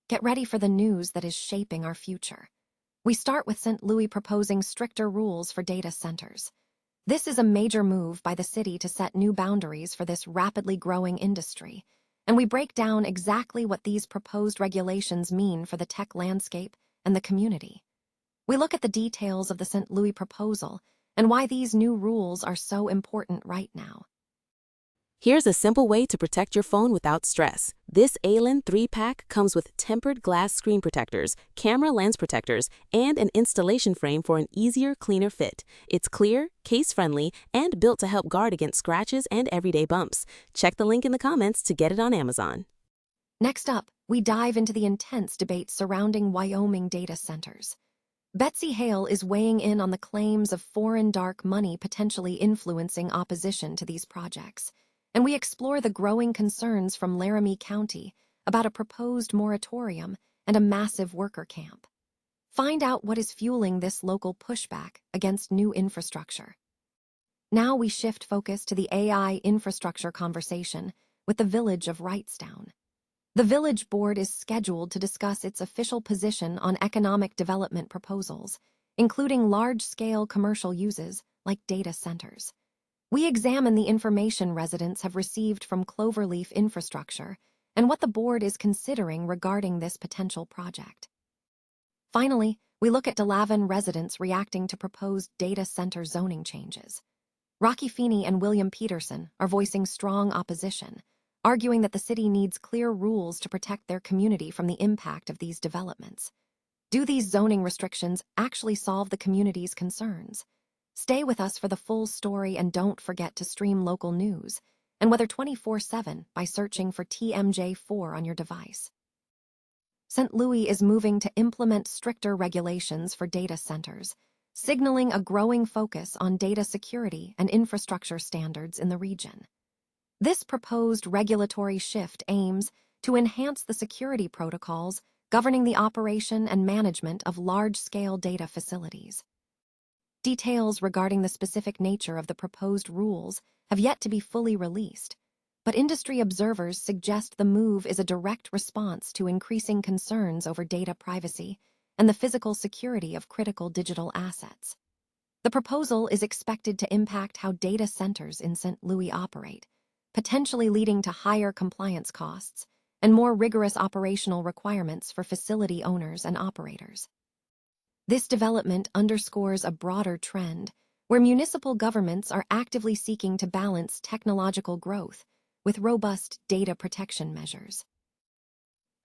Get ready for the news that is shaping our future. We start with St. Louis proposing stricter rules for data centers. This is a major move by the city to set new boundaries for this rapidly growing industry, and we break down exactly what these proposed regulations mean for the tech landscape and the community. We look at the details of the St. Louis proposal and why these new rules are so important right now. Here's a simple way to protect your phone without stress. This ALAN 3-pack comes with tempered glass screen protectors, camera lens protectors, and an installation frame for an easier, cleaner fit. It's clear, case-friendly, and built to help guard against scratches and everyday bumps. Check the link in the comments to get it on Amazon. Next up, we dive into the intense debate surrounding Wyoming data centers. Betsy Hale is weighing in on the claims of foreign dark money potentially influencing opposition to these projects, and we explore the growing concerns from Laramie County about a proposed moratorium and a massive worker camp. Find out what is fueling this local pushback against new infrastructure. Now we shift focus to the AI infrastructure conversation with the village of Wrightstown. The village board is scheduled to discuss its official position on economic development proposals, including large-scale commercial uses like data centers. We examine the information residents have received from Cloverleaf Infrastructure and what the board is considering regarding this potential project. Finally, we look at Delavan residents reacting to proposed data center zoning changes. Rocky Feeney and William Peterson are voicing strong opposition, arguing that the city needs clear rules to protect their community from the impact of these developments. Do these zoning restrictions actually solve the community's concerns? Stay with us for the full story and don't forget to stream local news, and whether 24/7 by searching for TMJ4 on your device. St. Louis is moving to implement stricter regulations for data centers, signaling a growing focus on data security and infrastructure standards in the region. This proposed regulatory shift aims to enhance the security protocols governing the operation and management of large-scale data facilities. Details regarding the specific nature of the proposed rules have yet to be fully released, but industry observers suggest the move is a direct response to increasing concerns over data privacy and the physical security of critical digital assets. The proposal is expected to impact how data centers in St. Louis operate, potentially leading to higher compliance costs and more rigorous operational requirements for facility owners and operators. This development underscores a broader trend where municipal governments are actively seeking to balance technological growth with robust data protection measures.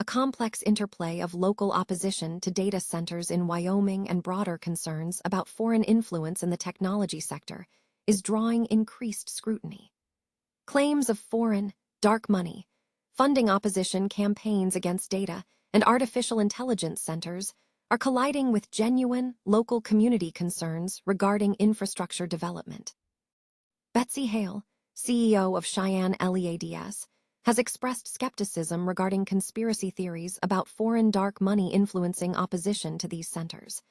A complex interplay of local opposition to data centers in Wyoming and broader concerns about foreign influence in the technology sector is drawing increased scrutiny. Claims of foreign, dark money, funding opposition campaigns against data and artificial intelligence centers are colliding with genuine, local community concerns regarding infrastructure development. Betsy Hale, CEO of Cheyenne LEADS, has expressed skepticism regarding conspiracy theories about foreign dark money influencing opposition to these centers,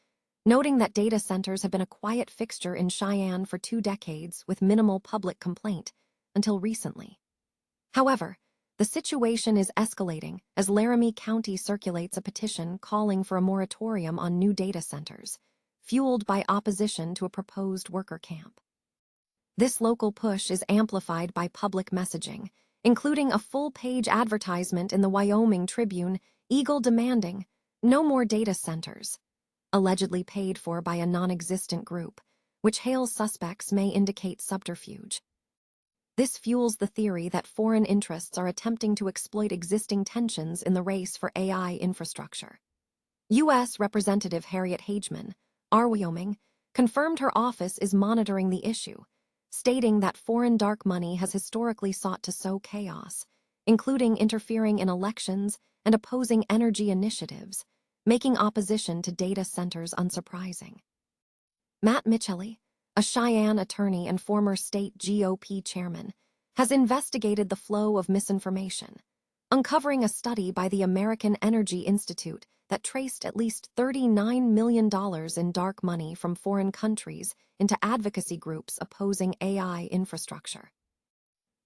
noting that data centers have been a quiet fixture in Cheyenne for 2 decades with minimal public complaint until recently. However, the situation is escalating as Laramie County circulates a petition calling for a moratorium on new data centers, fueled by opposition to a proposed worker camp. This local push is amplified by public messaging, including a full-page advertisement in the Wyoming Tribune, Eagle demanding no more data centers, allegedly paid for by a non-existent group, which Hale suspects may indicate subterfuge. This fuels the theory that foreign interests are attempting to exploit existing tensions in the race for AI infrastructure. U.S. Representative Harriet Hageman, Wyoming, confirmed her office is monitoring the issue, stating that foreign dark money has historically sought to sow chaos, including interfering in elections and opposing energy initiatives, making opposition to data centers unsurprising. Matt Michelli, a Cheyenne attorney and former state GOP chairman, has investigated the flow of misinformation, uncovering a study by the American Energy Institute that traced at least $39 million in dark money from foreign countries into advocacy groups opposing AI infrastructure.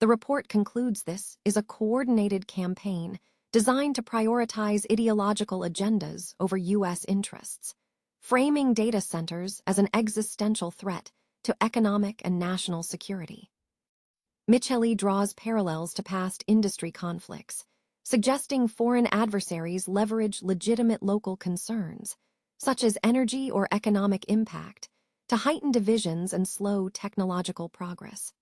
The report concludes this is a coordinated campaign designed to prioritize ideological agendas over U.S. interests, framing data centers as an existential threat to economic and national security. Micheli draws parallels to past industry conflicts, suggesting foreign adversaries leverage legitimate local concerns, such as energy or economic impact, to heighten divisions and slow technological progress.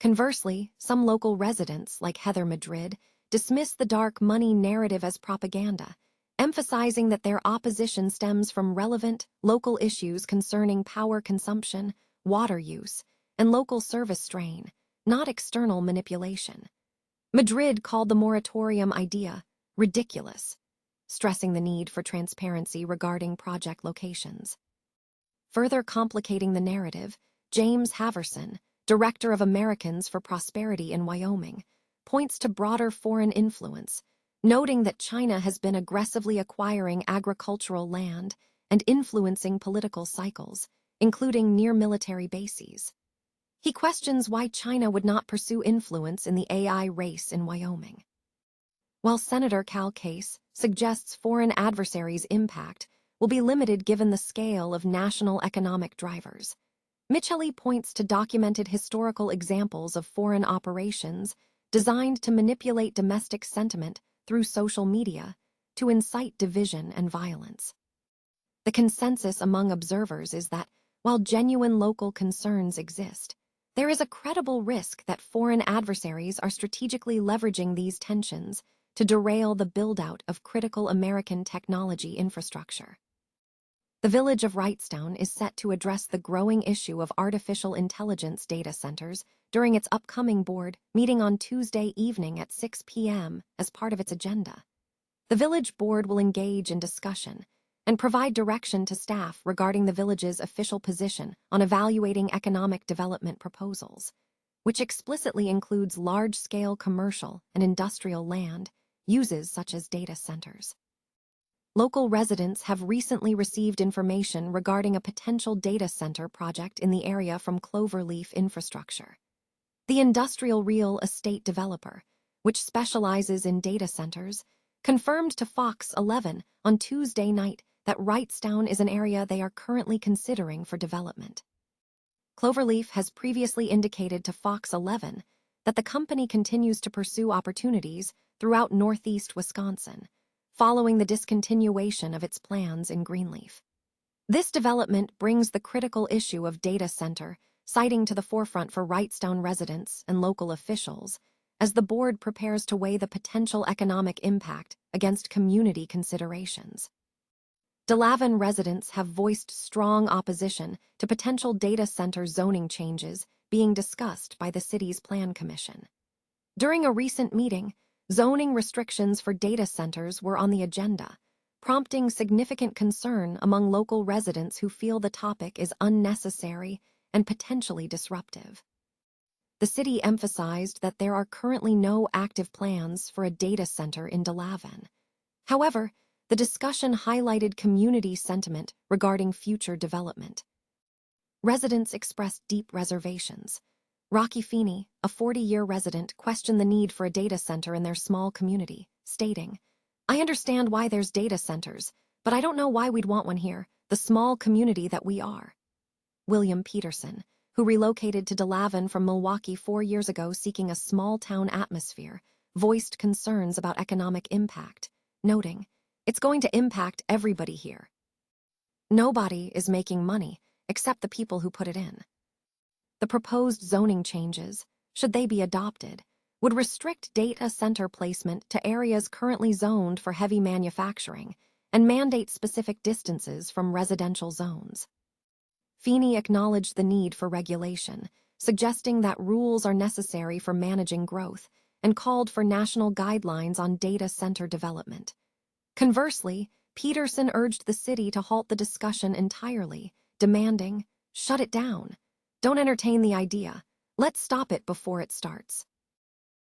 Conversely, some local residents, like Heather Madrid, dismiss the dark money narrative as propaganda, emphasizing that their opposition stems from relevant, local issues concerning power consumption, water use, and local service strain, not external manipulation. Madrid called the moratorium idea ridiculous, stressing the need for transparency regarding project locations. Further complicating the narrative, James Haverson, director of Americans for Prosperity in Wyoming, points to broader foreign influence, noting that China has been aggressively acquiring agricultural land and influencing political cycles, including near military bases. He questions why China would not pursue influence in the AI race in Wyoming. While Senator Cal Case suggests foreign adversaries' impact will be limited given the scale of national economic drivers, Micheli points to documented historical examples of foreign operations designed to manipulate domestic sentiment through social media to incite division and violence. The consensus among observers is that, while genuine local concerns exist, there is a credible risk that foreign adversaries are strategically leveraging these tensions to derail the build-out of critical American technology infrastructure. The village of Wrightstown is set to address the growing issue of artificial intelligence data centers during its upcoming board meeting on Tuesday evening at 6 p.m. as part of its agenda. The village board will engage in discussion and provide direction to staff regarding the village's official position on evaluating economic development proposals, which explicitly includes large-scale commercial and industrial land uses such as data centers. Local residents have recently received information regarding a potential data center project in the area from Cloverleaf Infrastructure. The industrial real estate developer, which specializes in data centers, confirmed to Fox 11 on Tuesday night that Wrightstown is an area they are currently considering for development. Cloverleaf has previously indicated to Fox 11 that the company continues to pursue opportunities throughout northeast Wisconsin, following the discontinuation of its plans in Greenleaf. This development brings the critical issue of data center siting to the forefront for Wrightstown residents and local officials as the board prepares to weigh the potential economic impact against community considerations. Delavan residents have voiced strong opposition to potential data center zoning changes being discussed by the city's Plan Commission. During a recent meeting, zoning restrictions for data centers were on the agenda, prompting significant concern among local residents who feel the topic is unnecessary and potentially disruptive. The city emphasized that there are currently no active plans for a data center in Delavan. However, the discussion highlighted community sentiment regarding future development. Residents expressed deep reservations. Rocky Feeney, a 40-year resident, questioned the need for a data center in their small community, stating, "I understand why there's data centers, but I don't know why we'd want one here, the small community that we are." William Peterson, who relocated to Delavan from Milwaukee 4 years ago seeking a small-town atmosphere, voiced concerns about economic impact, noting, "It's going to impact everybody here. Nobody is making money except the people who put it in." The proposed zoning changes, should they be adopted, would restrict data center placement to areas currently zoned for heavy manufacturing and mandate specific distances from residential zones. Feeney acknowledged the need for regulation, suggesting that rules are necessary for managing growth, and called for national guidelines on data center development. Conversely, Peterson urged the city to halt the discussion entirely, demanding, "Shut it down. Don't entertain the idea. Let's stop it before it starts."